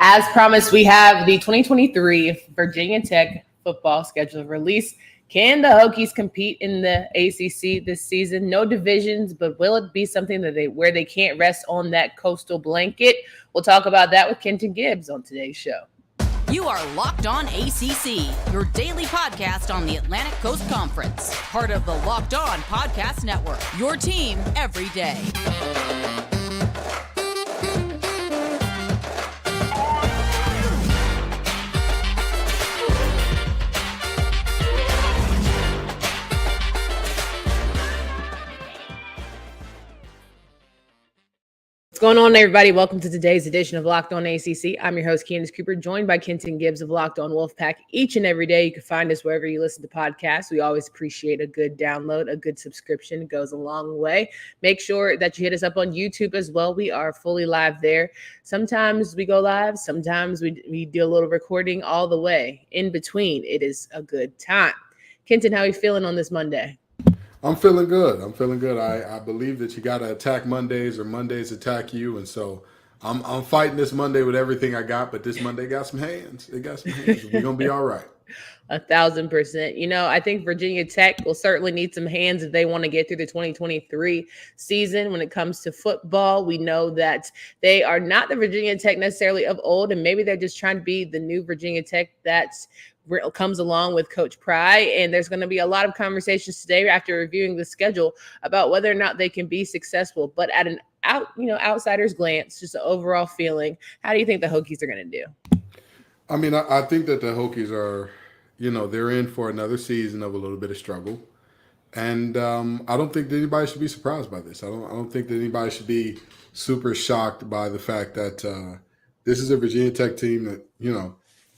As promised, we have the 2023 Virginia Tech football schedule release. Can the Hokies compete in the ACC this season? No divisions, but will it be something that where they can't rest on that coastal blanket? We'll talk about that with Kenton Gibbs on today's show. You are Locked On ACC, your daily podcast on the Atlantic Coast Conference. Part of the Locked On Podcast Network, your team every day. What's going on, everybody? Welcome to today's edition of Locked On ACC. I'm your host, Candace Cooper, joined by Kenton Gibbs of Locked On Wolfpack. Each and every day, you can find us wherever you listen to podcasts. We always appreciate a good download, a good subscription. It goes a long way. Make sure that you hit us up on YouTube as well. We are fully live there. Sometimes we go live. Sometimes we do a little recording all the way. In between, it is a good time. Kenton, how are you feeling on this Monday? I'm feeling good. I believe that you got to attack Mondays or Mondays attack you. And so I'm fighting this Monday with everything I got, but this Monday got some hands. It got some hands. We're going to be all right. 1,000%. You know, I think Virginia Tech will certainly need some hands if they want to get through the 2023 season. When it comes to football, we know that they are not the Virginia Tech necessarily of old, and maybe they're just trying to be the new Virginia Tech that's comes along with Coach Pry. And there's going to be a lot of conversations today after reviewing the schedule about whether or not they can be successful. But at an outsider's glance, just an overall feeling, how do you think the Hokies are going to do? I mean, I think that the Hokies are, they're in for another season of a little bit of struggle. And I don't think that anybody should be surprised by this. I don't think that anybody should be super shocked by the fact that this is a Virginia Tech team that,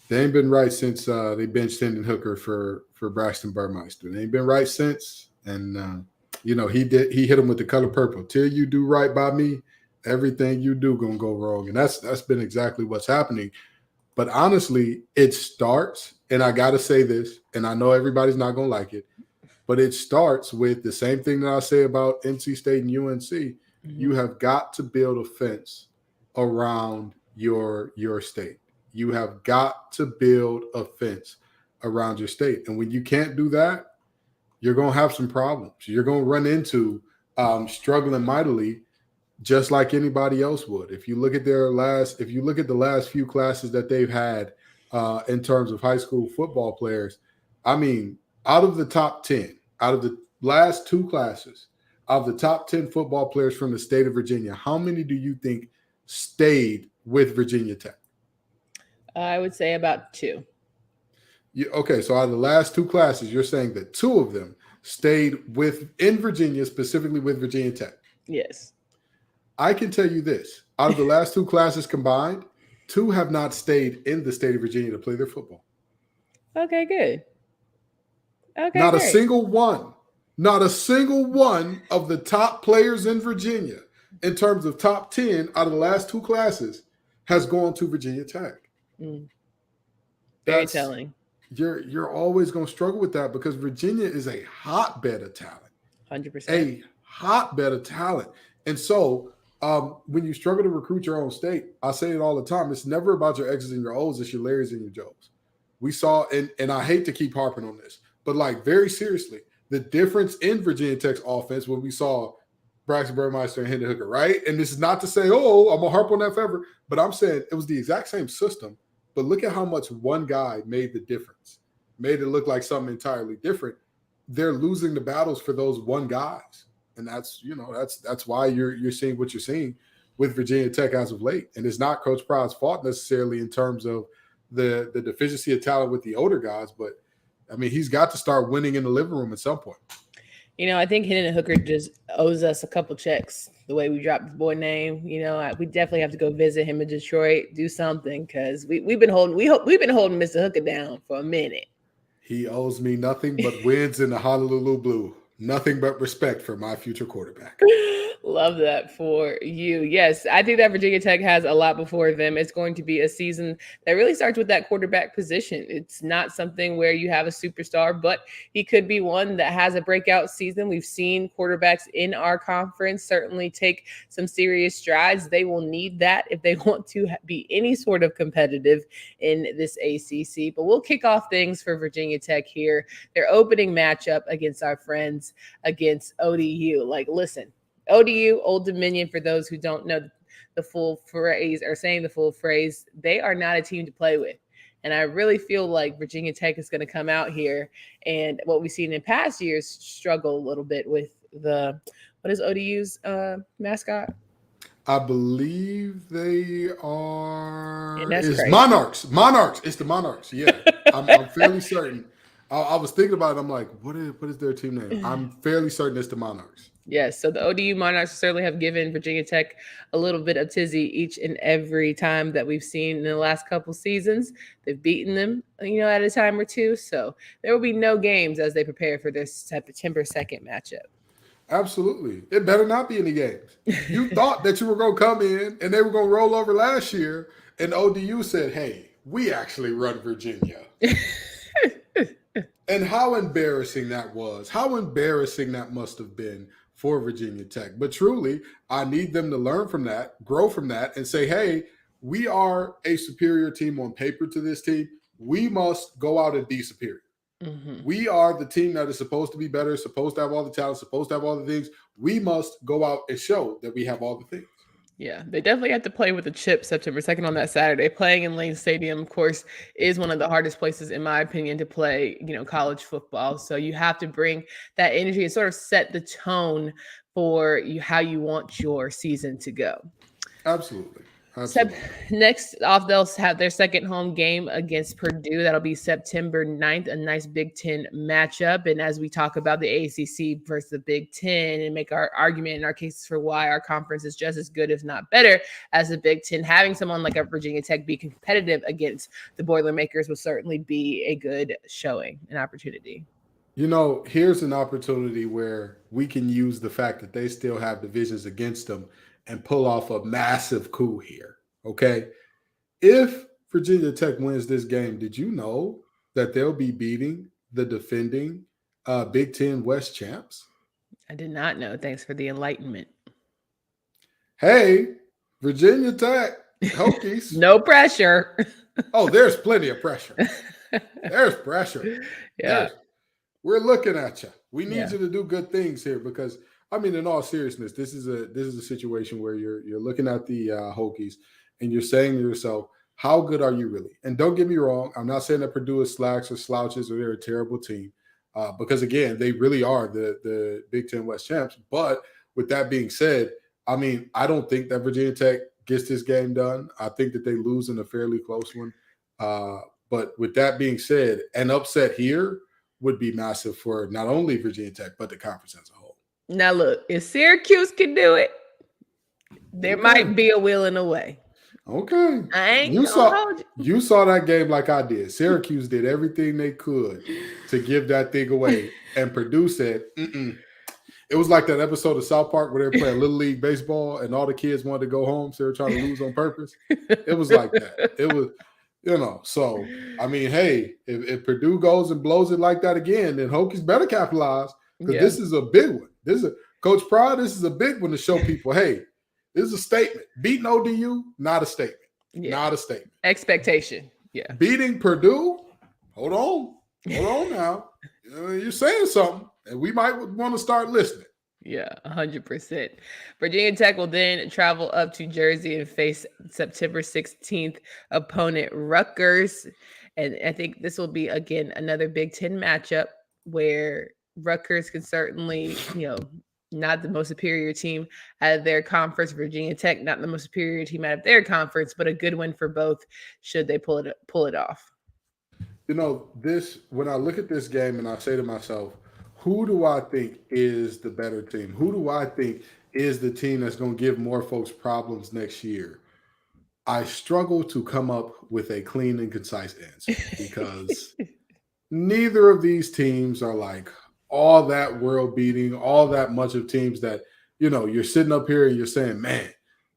they ain't been right since they benched Hendon Hooker for Braxton Burmeister. They ain't been right since. And, he hit him with the color purple. Till you do right by me, everything you do going to go wrong. And that's been exactly what's happening. But honestly, it starts, and I got to say this, and I know everybody's not going to like it, but it starts with the same thing that I say about NC State and UNC. Mm-hmm. You have got to build a fence around your state. You have got to build a fence around your state. And when you can't do that, you're going to have some problems. You're going to run into struggling mightily, just like anybody else would. If you look at the last few classes that they've had in terms of high school football players, I mean, out of the top 10, out of the last two classes, of the top 10 football players from the state of Virginia, how many do you think stayed with Virginia Tech? I would say about 2. Okay, so out of the last two classes, you're saying that 2 of them stayed in Virginia, specifically with Virginia Tech. Yes. I can tell you this. Out of the last 2 classes combined, 2 have not stayed in the state of Virginia to play their football. Okay, good. Okay, Not great. a single one of the top players in Virginia in terms of top 10 out of the last 2 classes has gone to Virginia Tech. Very telling. You're always going to struggle with that because Virginia is a hotbed of talent. 100%. A hotbed of talent. And so when you struggle to recruit your own state, I say it all the time, it's never about your X's and your O's, it's your Larrys and your Joes. We saw, and I hate to keep harping on this, but like very seriously, the difference in Virginia Tech's offense when we saw Braxton Burmeister and Hendon Hooker, right? And this is not to say, I'm going to harp on that forever, but I'm saying it was the exact same system, but look at how much one guy made the difference, made it look like something entirely different. They're losing the battles for those one guys. And that's why you're seeing what you're seeing with Virginia Tech as of late. And it's not Coach Pry's fault necessarily in terms of the deficiency of talent with the older guys, but I mean, he's got to start winning in the living room at some point. I think Hendon Hooker just owes us a couple checks the way we dropped his boy name. We definitely have to go visit him in Detroit, do something because we've been holding Mr. Hooker down for a minute. He owes me nothing but wins in the Honolulu Blue. nothing but respect for my future quarterback. Love that for you. Yes, I think that Virginia Tech has a lot before them. It's going to be a season that really starts with that quarterback position. It's not something where you have a superstar, but he could be one that has a breakout season. We've seen quarterbacks in our conference certainly take some serious strides. They will need that if they want to be any sort of competitive in this ACC. But we'll kick off things for Virginia Tech here. Their opening matchup against our friends against ODU. Like, listen, ODU, Old Dominion, for those who don't know the full phrase or saying the full phrase, they are not a team to play with. And I really feel like Virginia Tech is going to come out here and what we've seen in past years struggle a little bit with what is ODU's mascot? I believe they are crazy. Monarchs. Monarchs. It's the Monarchs. Yeah, I'm fairly certain. I was thinking about it. I'm like, what is their team name? I'm fairly certain it's the Monarchs. Yes, so the ODU Monarchs certainly have given Virginia Tech a little bit of tizzy each and every time that we've seen in the last couple seasons. They've beaten them, at a time or two. So there will be no games as they prepare for their September 2nd matchup. Absolutely. It better not be any games. You thought that you were going to come in and they were going to roll over last year, and ODU said, hey, we actually run Virginia. And how embarrassing that was. How embarrassing that must have been for Virginia Tech. But truly, I need them to learn from that, grow from that, and say, hey, we are a superior team on paper to this team. We must go out and be superior. Mm-hmm. We are the team that is supposed to be better, supposed to have all the talent, supposed to have all the things. We must go out and show that we have all the things. Yeah, they definitely have to play with a chip September 2nd on that Saturday. Playing in Lane Stadium, of course, is one of the hardest places, in my opinion, to play, college football. So you have to bring that energy and sort of set the tone for how you want your season to go. Absolutely. Next off, they'll have their second home game against Purdue. That'll be September 9th, a nice Big Ten matchup. And as we talk about the ACC versus the Big Ten and make our argument and our cases for why our conference is just as good, if not better, as the Big Ten, having someone like a Virginia Tech be competitive against the Boilermakers will certainly be a good showing, an opportunity. Here's an opportunity where we can use the fact that they still have divisions against them and pull off a massive coup here, okay? If Virginia Tech wins this game, did you know that they'll be beating the defending Big Ten West champs? I did not know. Thanks for the enlightenment. Hey, Virginia Tech Hokies. No pressure. Oh, there's plenty of pressure. There's pressure. Yeah. We're looking at you. We need you to do good things here because – in all seriousness, this is a situation where you're looking at the Hokies and you're saying to yourself, how good are you really? And don't get me wrong, I'm not saying that Purdue is slacks or slouches or they're a terrible team because, again, they really are the Big Ten West champs. But with that being said, I don't think that Virginia Tech gets this game done. I think that they lose in a fairly close one. But with that being said, an upset here would be massive for not only Virginia Tech, but the conference as a whole. Now, look, if Syracuse can do it, there might be a will in a way. Okay. I ain't you saw that game like I did. Syracuse did everything they could to give that thing away. And Purdue said, It was like that episode of South Park where they were playing Little League Baseball and all the kids wanted to go home, so they were trying to lose on purpose. It was like that. It was, so, hey, if Purdue goes and blows it like that again, then Hokies better capitalize because this is a big one. Coach Pry, this is a big one to show people, hey, this is a statement. Beating ODU, not a statement. Yeah. Not a statement. Expectation. Yeah. Beating Purdue, hold on now. You're saying something, and we might want to start listening. Yeah, 100%. Virginia Tech will then travel up to Jersey and face September 16th opponent Rutgers. And I think this will be, again, another Big Ten matchup where Rutgers can certainly, not the most superior team out of their conference. Virginia Tech, not the most superior team out of their conference, but a good win for both should they pull it off. When I look at this game and I say to myself, who do I think is the better team? Who do I think is the team that's going to give more folks problems next year? I struggle to come up with a clean and concise answer because neither of these teams are like all that world beating, all that much of teams that, you're sitting up here and you're saying, man,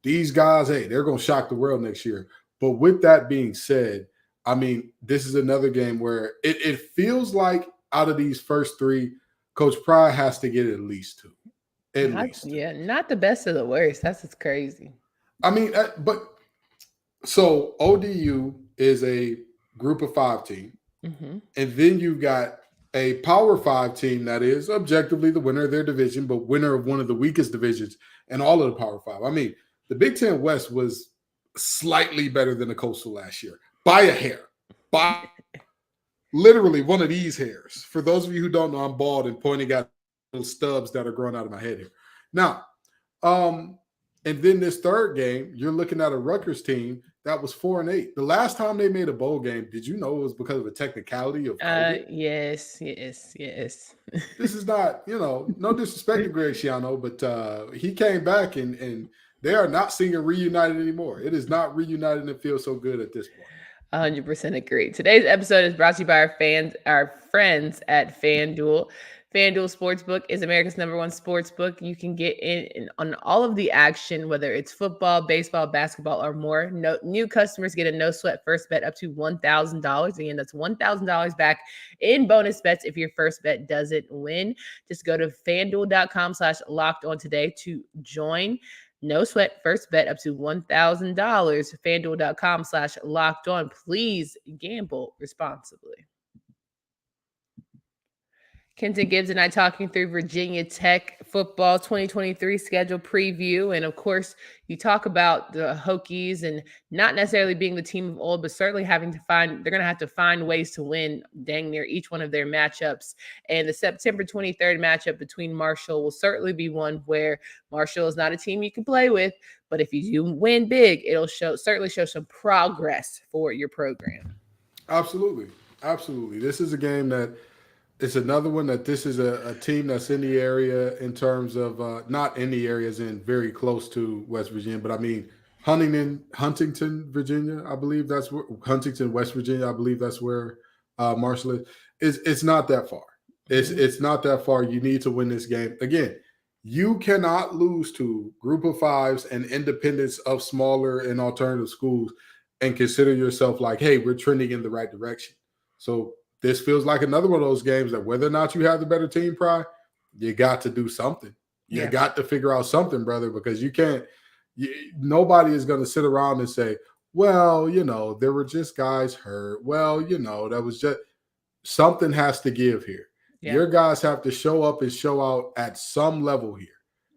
these guys, hey, they're going to shock the world next year. But with that being said, I mean, this is another game where it feels like out of these first three, Coach Pry has to get at least two. At least. Yeah, not the best of the worst. That's just crazy. I mean, so ODU is a group of 5 team. Mm-hmm. And then you've got a Power 5 team that is objectively the winner of their division, but winner of one of the weakest divisions in all of the Power 5. I mean, the Big Ten West was slightly better than the Coastal last year by a hair. By literally one of these hairs. For those of you who don't know, I'm bald and pointing at little stubs that are growing out of my head here. Now, and then this third game, you're looking at a Rutgers team that was 4-8. The last time they made a bowl game, did you know it was because of a technicality of COVID? Yes. This is not, no disrespect to Greg Schiano, but he came back and they are not seeing it reunited anymore. It is not reunited and it feels so good at this point. 100% agree. Today's episode is brought to you by our friends at FanDuel. FanDuel Sportsbook is America's #1 sportsbook. You can get in on all of the action, whether it's football, baseball, basketball, or more. New customers get a no-sweat first bet up to $1,000. Again, that's $1,000 back in bonus bets if your first bet doesn't win. Just go to FanDuel.com/locked-on today to join. No sweat first bet up to $1,000. FanDuel.com/locked-on. Please gamble responsibly. Kenton Gibbs and I talking through Virginia Tech football 2023 schedule preview. And of course, you talk about the Hokies and not necessarily being the team of old, but certainly they're going to have to find ways to win dang near each one of their matchups. And the September 23rd matchup between Marshall will certainly be one where Marshall is not a team you can play with, but if you do win big, it'll certainly show some progress for your program. Absolutely. This is a game that it's another one that this is a team that's in the area in terms of not in the areas in very close to West Virginia, but I mean Huntington, Virginia, I believe that's where Huntington, West Virginia, I believe that's where Marshall is. It's not that far. It's not that far. You need to win this game. Again, you cannot lose to group of fives and independents of smaller and alternative schools and consider yourself like, hey, we're trending in the right direction. So this feels like another one of those games that whether or not you have the better team, Pry, you got to do something. You got to figure out something, brother, because you can't – nobody is going to sit around and say, well, there were just guys hurt. Well, that was just – something has to give here. Yeah. Your guys have to show up and show out at some level here.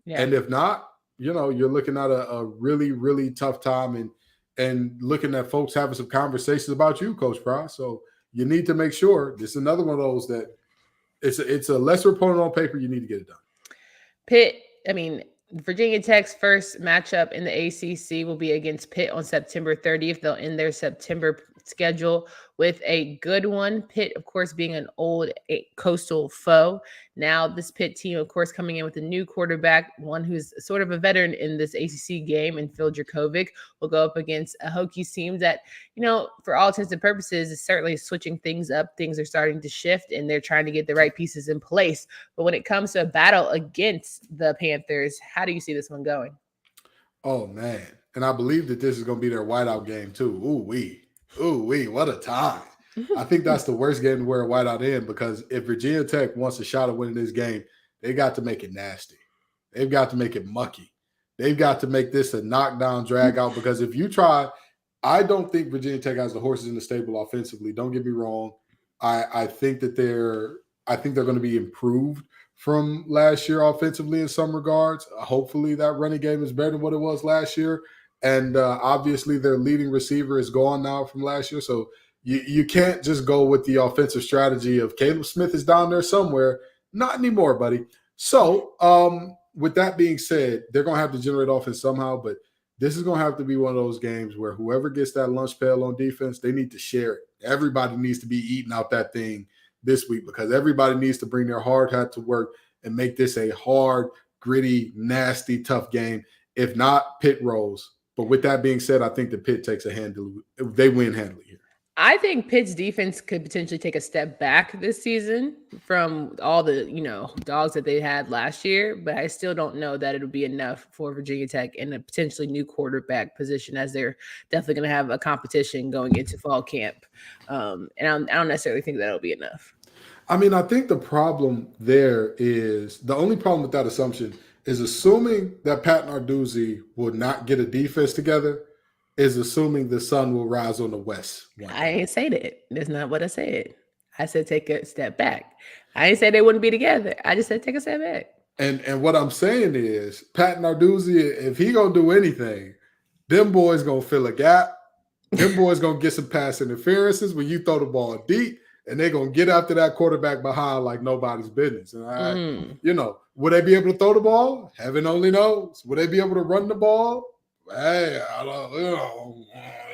Yeah. And if not, you're looking at a really, really tough time and looking at folks having some conversations about you, Coach Pry. So – you need to make sure this is another one of those that it's a lesser opponent on paper. You need to get it done. Virginia Tech's first matchup in the ACC will be against Pitt on September 30th. They'll end their September schedule with a good one. Pitt, of course, being an old coastal foe. Now this Pitt team, of course, coming in with a new quarterback, one who's sort of a veteran in this ACC game, and Phil Dracovic will go up against a Hokies team that, for all intents and purposes, is certainly switching things up. Things are starting to shift, and they're trying to get the right pieces in place. But when it comes to a battle against the Panthers, how do you see this one going? Oh, man. And I believe that this is going to be their whiteout game, too. Ooh-wee, what a time. I think that's the worst game to wear a whiteout in because if Virginia Tech wants a shot at winning this game, they got to make it nasty. They've got to make it mucky. They've got to make this a knockdown, drag out because if you try, I don't think Virginia Tech has the horses in the stable offensively. Don't get me wrong. I think they're going to be improved from last year offensively in some regards. Hopefully that running game is better than what it was last year. And obviously their leading receiver is gone now from last year. So you can't just go with the offensive strategy of Caleb Smith is down there somewhere. Not anymore, buddy. So with that being said, they're going to have to generate offense somehow. But this is going to have to be one of those games where whoever gets that lunch pail on defense, they need to share it. Everybody needs to be eating out that thing this week because everybody needs to bring their hard hat to work and make this a hard, gritty, nasty, tough game. If not, Pitt rolls. But with that being said, I think the Pitt takes a handle. They win handily here. I think Pitt's defense could potentially take a step back this season from all the, dogs that they had last year, but I still don't know that it'll be enough for Virginia Tech in a potentially new quarterback position, as they're definitely going to have a competition going into fall camp. And I don't necessarily think that'll be enough. I mean, I think the problem there is, the only problem with that assumption is assuming that Pat Narduzzi will not get a defense together is assuming the sun will rise on the west. I ain't say that. That's not what I said. I said take a step back. I ain't say they wouldn't be together. I just said take a step back. And what I'm saying is, Pat Narduzzi, if he gonna do anything, them boys gonna fill a gap. Them boys gonna get some pass interferences when you throw the ball deep, and they're gonna get after that quarterback behind like nobody's business. And will they be able to throw the ball? Heaven only knows. Will they be able to run the ball? Hey, I don't,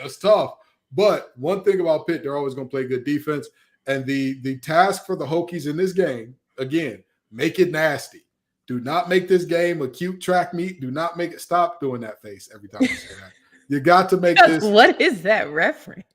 it's tough. But one thing about Pitt, they're always going to play good defense. And the task for the Hokies in this game, again, make it nasty. Do not make this game a cute track meet. Do not make it. Stop doing that face every time you say that. You got to make this. What is that reference?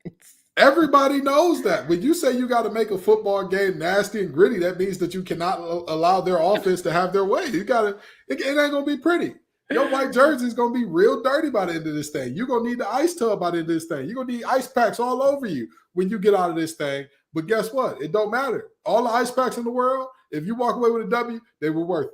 Everybody knows that. When you say you got to make a football game nasty and gritty, that means that you cannot allow their offense to have their way. You got to. It ain't going to be pretty. Your white jersey is going to be real dirty by the end of this thing. You're going to need the ice tub by the end of this thing. You're going to need ice packs all over you when you get out of this thing. But guess what? It don't matter. All the ice packs in the world, if you walk away with a W, they were worth it.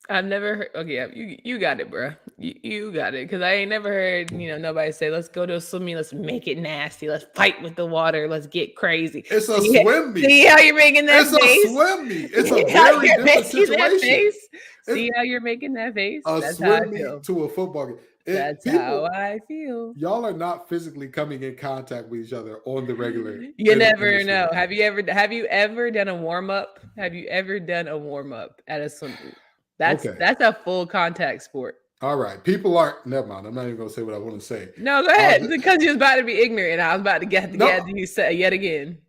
I've never heard. Okay, you got it, bro. You got it. Because I ain't never heard, nobody say, let's go to a swimming, let's make it nasty, let's fight with the water, let's get crazy. It's a swim meet. See how you're making that face? It's a swim meet. It's a very different situation. See how you're making that face? That's swim meet to a football game. That's how I feel. Y'all are not physically coming in contact with each other on the regular. You never know. Have you ever done a warm up? Have you ever done a warm up at a swim meet? That's a full contact sport. All right. People aren't. Never mind. I'm not even going to say what I want to say. No, go ahead. Because you was about to be ignorant, and I was about to get you say yet again.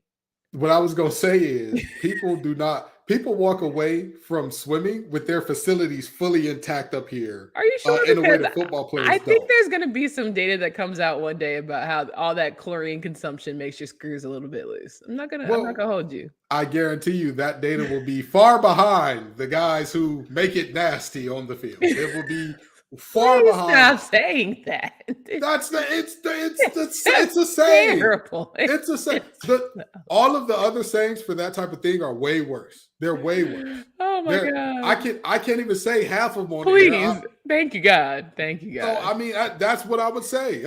What I was going to say is people walk away from swimming with their facilities fully intact up here. Are you sure? In a way that football players I think there's going to be some data that comes out one day about how all that chlorine consumption makes your screws a little bit loose. I'm not gonna hold you. I guarantee you that data will be far behind the guys who make it nasty on the field. It will be far behind. Stop saying that. It's a saying. Terrible. It's a saying. All of the other sayings for that type of thing are way worse. They're way worse. Oh my God. I can't even say half of them on Please. there. Thank you, God. Thank you, God. No, I mean that's what I would say.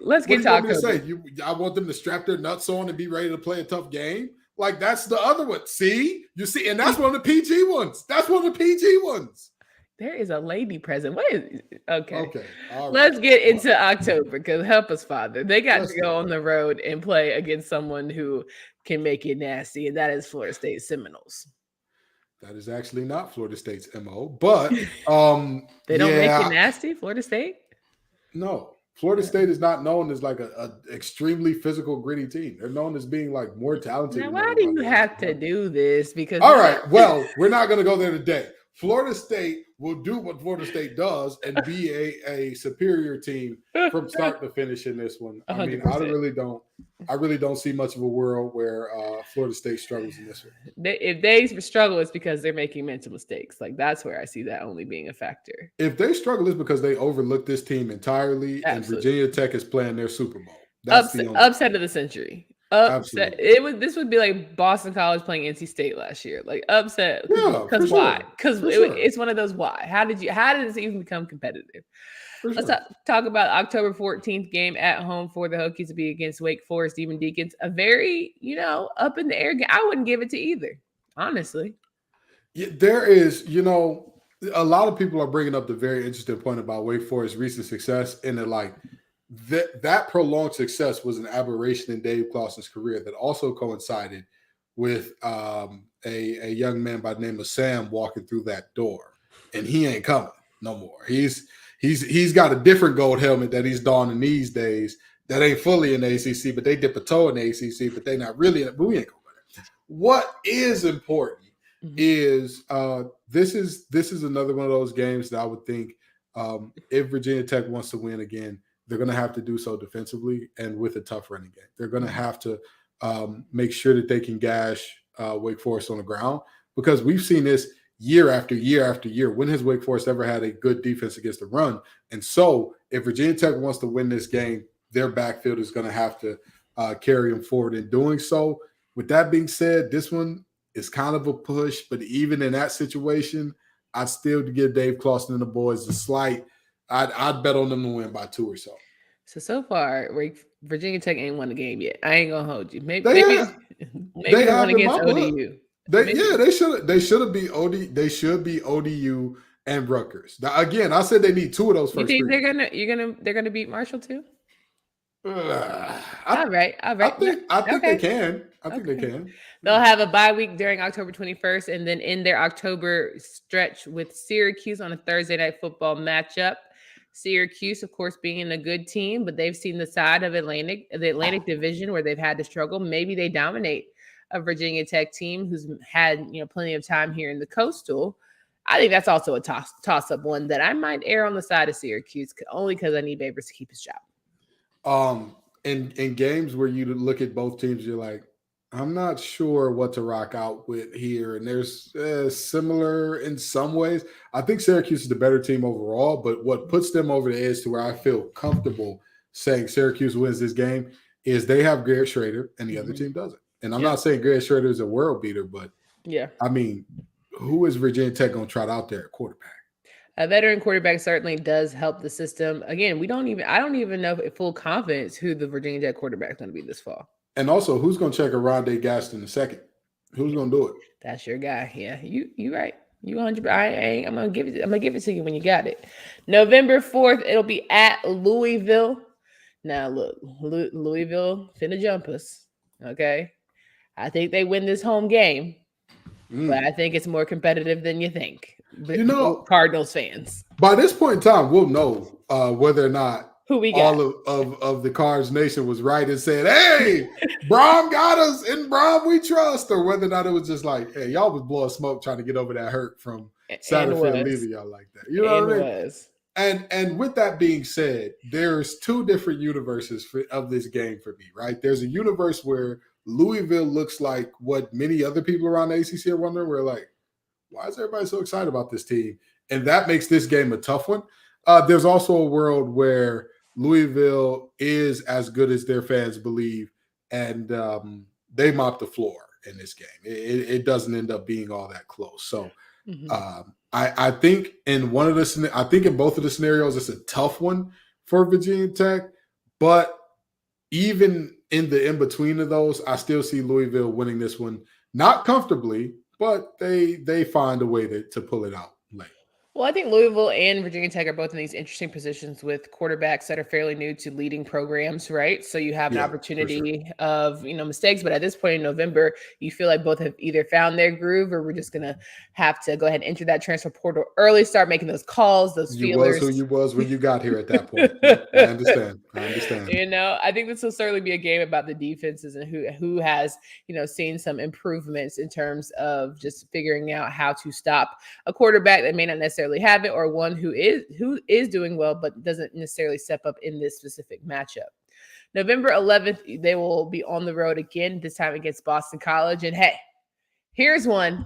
Let's get talking. I want them to strap their nuts on and be ready to play a tough game. Like that's the other one. See, and that's one of the PG ones. That's one of the PG ones. There is a lady present. What is okay? Okay. All right. Let's get into October because help us, Father. They got to go on the road and play against someone who can make it nasty, and that is Florida State Seminoles. That is actually not Florida State's MO, but they don't make it nasty, Florida State? No. Florida State is not known as like a extremely physical, gritty team. They're known as being like more talented. Now, why do you have to do this? Because all right, well, we're not going to go there today. Florida State will do what Florida State does and be a superior team from start to finish in this one. I 100%. mean, I really don't see much of a world where Florida State struggles in this one. If they struggle, it's because they're making mental mistakes. Like that's where I see that only being a factor. If they struggle, it's because they overlooked this team entirely, Absolutely. And Virginia Tech is playing their Super Bowl. Upset of the century. Upset. This would be like Boston College playing NC State last year. Like upset. Because why? Because it's one of those why. How did this even become competitive? Let's talk about October 14th game at home for the Hokies to be against Wake Forest Demon Deacons. A very, up in the air game. I wouldn't give it to either, honestly. Yeah, there is, a lot of people are bringing up the very interesting point about Wake Forest's recent success, and that like that prolonged success was an aberration in Dave Clawson's career that also coincided with a young man by the name of Sam walking through that door, and he ain't coming no more. He's got a different gold helmet that he's donning these days that ain't fully in the ACC, but they dip a toe in the ACC, but they not really in it. But we ain't going there. What is important is this is another one of those games that I would think if Virginia Tech wants to win again, they're going to have to do so defensively and with a tough running game. They're going to have to make sure that they can gash Wake Forest on the ground, because we've seen this year after year after year. When has Wake Forest ever had a good defense against the run? And so if Virginia Tech wants to win this game, their backfield is going to have to carry them forward in doing so. With that being said, this one is kind of a push, but even in that situation, I'd still give Dave Clawson and the boys a slight. I'd bet on them to win by 2 or so. So far, Virginia Tech ain't won the game yet. I ain't gonna hold you. Maybe they they won against ODU. They should be ODU and Rutgers. Now, again, I said they need 2 of those first. You think they're gonna beat Marshall too? All right. I think they can. I think they can. They'll have a bye week during October 21st, and then in their October stretch with Syracuse on a Thursday night football matchup. Syracuse, of course, being a good team, but they've seen the side of the Atlantic Division where they've had to struggle. Maybe they dominate a Virginia Tech team who's had plenty of time here in the Coastal. I think that's also a toss-up one that I might err on the side of Syracuse, only because I need Babers to keep his job. In games where you look at both teams, you're like, I'm not sure what to rock out with here. And there's similar in some ways. I think Syracuse is the better team overall, but what puts them over the edge to where I feel comfortable saying Syracuse wins this game is they have Garrett Schrader and the other team doesn't. And I'm not saying Garrett Schrader is a world beater, but I mean, who is Virginia Tech going to trot out there at quarterback? A veteran quarterback certainly does help the system. Again, I don't even know if full confidence who the Virginia Tech quarterback is going to be this fall. And also, who's going to check a Rondé Gaston II? Who's going to do it? That's your guy. Yeah, you right. You 100. I'm gonna give it to you when you got it. November 4th, it'll be at Louisville. Now look, Louisville finna jump us. Okay, I think they win this home game, but I think it's more competitive than you think. Cardinals fans. By this point in time, we'll know whether or not who we got. All of the Cards Nation was right and said, hey, Brom got us, and Brom we trust, or whether or not it was just like, hey, y'all was blowing smoke trying to get over that hurt from Satterfield leaving y'all like that. You know what I mean? And with that being said, there's 2 different universes of this game for me, right? There's a universe where Louisville looks like what many other people around the ACC are wondering. We're like, why is everybody so excited about this team? And that makes this game a tough one. There's also a world where Louisville is as good as their fans believe, and they mop the floor in this game. It doesn't end up being all that close. So I think in both of the scenarios, it's a tough one for Virginia Tech. But even in the in-between of those, I still see Louisville winning this one. Not comfortably, but they find a way to pull it out late. Well, I think Louisville and Virginia Tech are both in these interesting positions with quarterbacks that are fairly new to leading programs, right? So you have an opportunity of, mistakes. But at this point in November, you feel like both have either found their groove, or we're just going to have to go ahead and enter that transfer portal early, start making those calls, those feelers. You was who you was when you got here at that point. I understand. I think this will certainly be a game about the defenses and who has, seen some improvements in terms of just figuring out how to stop a quarterback that may not necessarily have it, or one who is doing well but doesn't necessarily step up in this specific matchup. November 11th, they will be on the road again, this time against Boston College. And hey, here's one.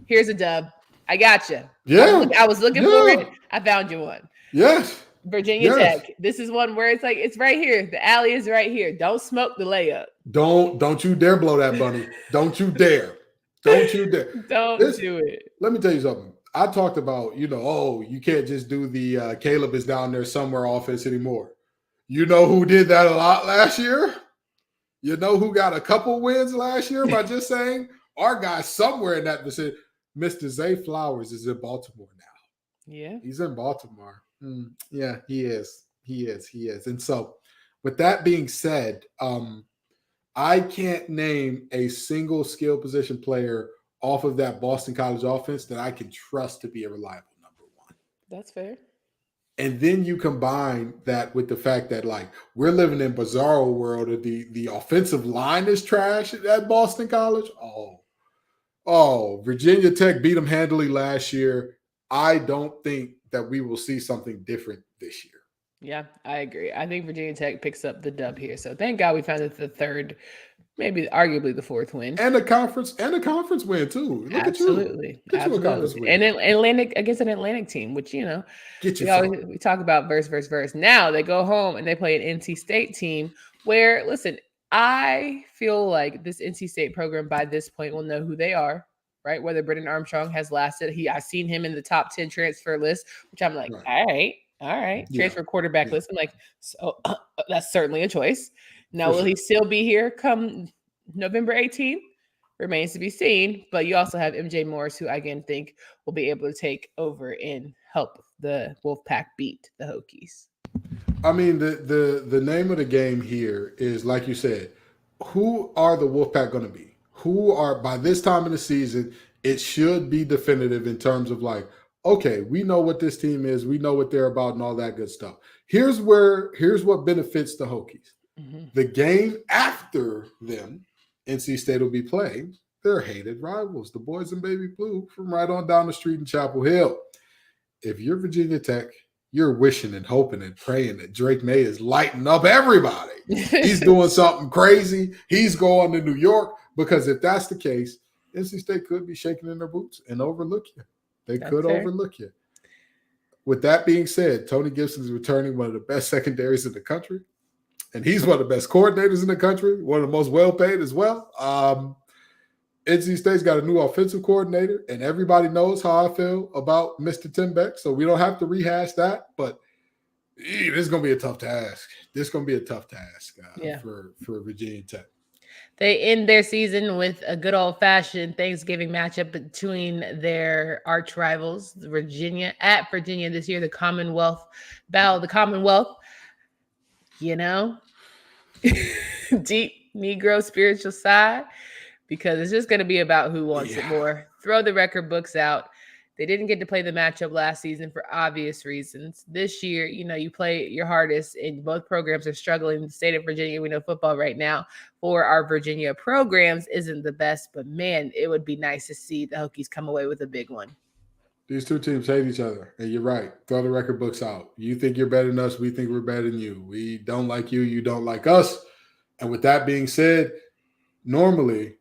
Here's a dub. I got you. Yeah. I was looking for it. I found you one. Yes. Virginia Tech. This is one where it's like, it's right here. The alley is right here. Don't smoke the layup. Don't you dare blow that bunny. Don't you dare. Don't you dare. Don't do it. Let me tell you something. I talked about, you can't just do the Caleb is down there somewhere offense anymore. You know who did that a lot last year? You know who got a couple wins last year by just saying our guy somewhere in that vicinity? Mr. Zay Flowers is in Baltimore now. Yeah. He's in Baltimore. Yeah, he is. He is. And so with that being said, I can't name a single skill position player off of that Boston College offense that I can trust to be a reliable number one. That's fair. And then you combine that with the fact that, we're living in bizarro world of the offensive line is trash at Boston College. Oh, Virginia Tech beat them handily last year. I don't think that we will see something different this year. Yeah, I agree. I think Virginia Tech picks up the dub here. So thank God we found the third maybe arguably the fourth win. And a conference win too. Look Absolutely. at you. Get you a conference win. And Atlantic against an Atlantic team, which we talk about verse. Now they go home and they play an NC State team where, listen, I feel like this NC State program by this point will know who they are, right? Whether Brennan Armstrong has lasted. I've seen him in the top 10 transfer list, which I'm like, right. All right. Transfer quarterback list. I'm like, so that's certainly a choice. Now, will he still be here come November 18th? Remains to be seen. But you also have MJ Morris, who I again think will be able to take over and help the Wolfpack beat the Hokies. I mean, the name of the game here is, like you said, who are the Wolfpack going to be? Who are, by this time in the season, it should be definitive in terms of like, okay, we know what this team is. We know what they're about and all that good stuff. Here's what benefits the Hokies. Mm-hmm. The game after them, NC State will be playing their hated rivals, the boys in baby blue from right on down the street in Chapel Hill. If you're Virginia Tech, you're wishing and hoping and praying that Drake May is lighting up everybody. He's doing something crazy. He's going to New York, because if that's the case, NC State could be shaking in their boots and overlook you. They could overlook you. With that being said, Tony Gibson is returning, one of the best secondaries in the country. And he's one of the best coordinators in the country, one of the most well-paid as well. NC State's got a new offensive coordinator, and everybody knows how I feel about Mr. Tim Beck, so we don't have to rehash that. But this is going to be a tough task. For Virginia Tech. They end their season with a good old-fashioned Thanksgiving matchup between their arch rivals, Virginia this year, the Commonwealth Battle. The Commonwealth, deep Negro spiritual side, because it's just going to be about who wants it more. Throw the record books out. They didn't get to play the matchup last season for obvious reasons. This year, you play your hardest, and both programs are struggling. The state of Virginia, we know football right now for our Virginia programs isn't the best, but man, it would be nice to see the Hokies come away with a big one. These two teams hate each other, and you're right. Throw the record books out. You think you're better than us. We think we're better than you. We don't like you. You don't like us. And with that being said, normally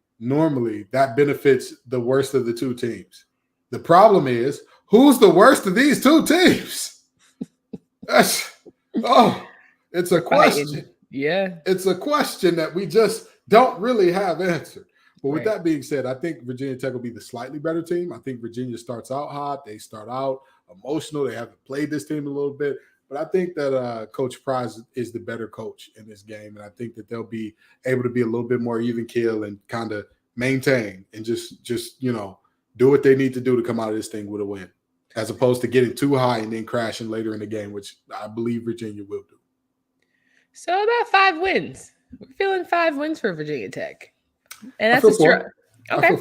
that benefits the worst of the two teams. The problem is, who's the worst of these two teams? It's a question. Yeah. It's a question that we just don't really have answered. But with that being said, I think Virginia Tech will be the slightly better team. I think Virginia starts out hot. They start out emotional. They haven't played this team a little bit. But I think that Coach Pry is the better coach in this game. And I think that they'll be able to be a little bit more even keel and kind of maintain and just do what they need to do to come out of this thing with a win, as opposed to getting too high and then crashing later in the game, which I believe Virginia will do. So about 5 wins. We're feeling 5 wins for Virginia Tech. And that's a struggle. Okay.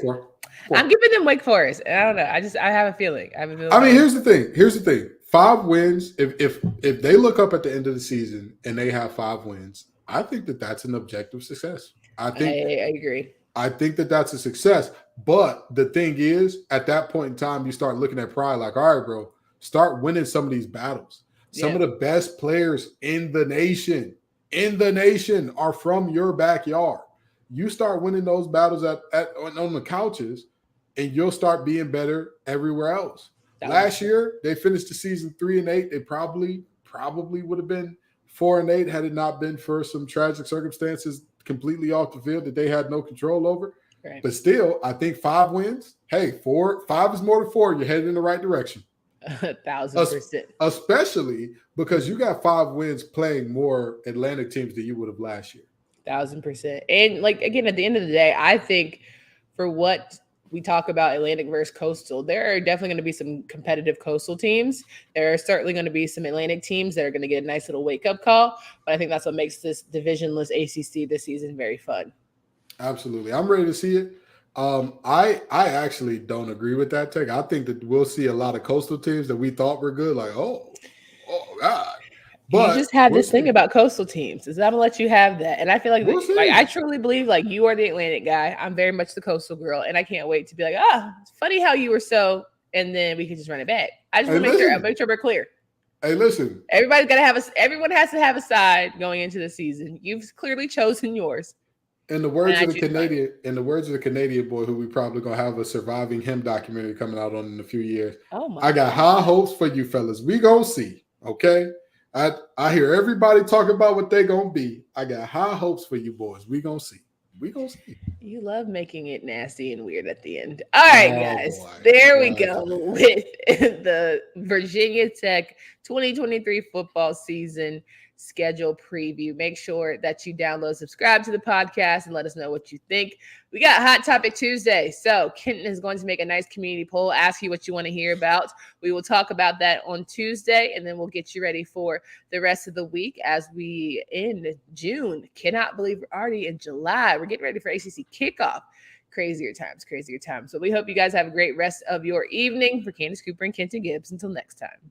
I'm giving them Wake Forest. I don't know. I have a feeling. I mean, here's the thing. 5 wins. If they look up at the end of the season and they have 5 wins, I think that that's an objective success. I agree. I think that that's a success. But the thing is, at that point in time, you start looking at Pry like, all right, bro, start winning some of these battles. Some of the best players in the nation are from your backyard. You start winning those battles on the couches, and you'll start being better everywhere else. Last year, they finished the season 3-8. They probably would have been 4-8 had it not been for some tragic circumstances completely off the field that they had no control over. Right. But still, I think 5 wins. Hey, 5 is more than 4. You're headed in the right direction. 1,000%. Especially because you got 5 wins playing more Atlantic teams than you would have last year. 1,000%. And again, at the end of the day, I think for what we talk about Atlantic versus Coastal, there are definitely going to be some competitive Coastal teams. There are certainly going to be some Atlantic teams that are going to get a nice little wake-up call. But I think that's what makes this divisionless ACC this season very fun. Absolutely. I'm ready to see it. I actually don't agree with that take. I think that we'll see a lot of Coastal teams that we thought were good, like, oh God. But you just have this thing about Coastal teams. Is I'm gonna let you have that, and I feel like, I truly believe you are the Atlantic guy. I'm very much the Coastal girl, and I can't wait to be like, it's funny how you were so, and then we can just run it back. I just want to make sure we're clear. Hey, listen. Everyone has to have a side going into the season. You've clearly chosen yours. In the words of the Canadian boy, who we probably gonna have a surviving him documentary coming out on in a few years. Oh my! I got high hopes for you fellas. We gonna see. Okay, I hear everybody talking about what they gonna be. I got high hopes for you boys. We gonna see. We gonna see. You love making it nasty and weird at the end. All right, guys. Boy. There we go with the Virginia Tech 2023 football season schedule preview. Make sure that you download, subscribe to the podcast, and let us know what you think. We got Hot Topic Tuesday. So Kenton is going to make a nice community poll, ask you what you want to hear about. We will talk about that on Tuesday, and then we'll get you ready for the rest of the week as we end June. Cannot believe we're already in July. We're getting ready for ACC kickoff. Crazier times. So we hope you guys have a great rest of your evening. For Candace Cooper and Kenton Gibbs, until next time.